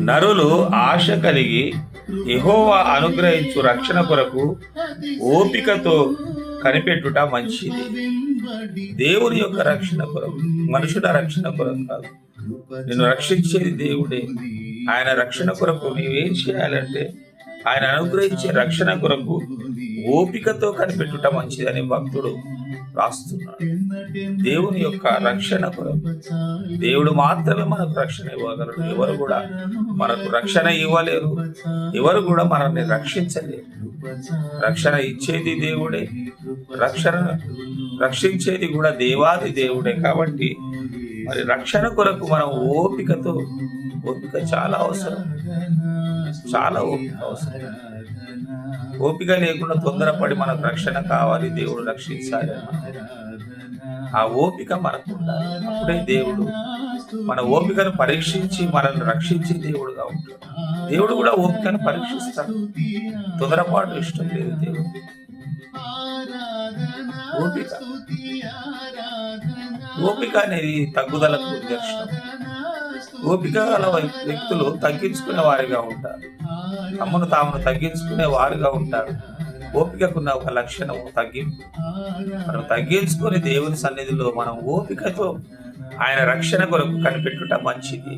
నరులు ఆశ కలిగి యెహోవా అనుగ్రహించు రక్షణ కొరకు ఓపికతో కనిపెట్టుట మంచిది. దేవుని యొక్క రక్షణ కొరకు, మనుషుల రక్షణ కొరకు కాదు. నిన్ను రక్షించేది దేవుడే. ఆయన రక్షణ కొరకు నీవేం చేయాలంటే ఆయన అనుగ్రహించే రక్షణ కొరకు ఓపికతో కనిపెట్టుట మంచిదని భక్తుడు రాస్తున్నాడు. దేవుని యొక్క రక్షణ కొరకు దేవుడు మాత్రమే మనకు రక్షణ ఇవ్వగలడు. ఎవరు కూడా మనకు రక్షణ ఇవ్వలేరు, ఎవరు కూడా మనల్ని రక్షించలేరు. రక్షణ ఇచ్చేది దేవుడే, రక్షించేది కూడా దేవాది దేవుడే. కాబట్టి మరి రక్షణ కొరకు మనం ఓపిక చాలా అవసరం, చాలా ఓపిక అవసరం. ఓపిక లేకుండా తొందరపడి మనకు రక్షణ కావాలి, దేవుడు రక్షించాలి, ఆ ఓపిక మనకు ఉండాలి. అప్పుడే దేవుడు మన ఓపికను పరీక్షించి మనల్ని రక్షించే దేవుడుగా ఉంటాడు. దేవుడు కూడా ఓపికను పరీక్షిస్తాడు. తొందరపాటు ఇష్టం లేదు దేవుడు. ఓపిక అనేది తగ్గుదలకు నిదర్శనం. ఓపిక గల వ్యక్తులు తగ్గించుకునే వారిగా ఉంటారు, తమను తామును తగ్గించుకునే వారుగా ఉంటారు. ఓపికకున్న ఒక లక్షణం తగ్గింపు. మనం తగ్గించుకొని దేవుని సన్నిధిలో మనం ఓపికతో ఆయన రక్షణ కొరకు కనిపెట్టుట మంచిది.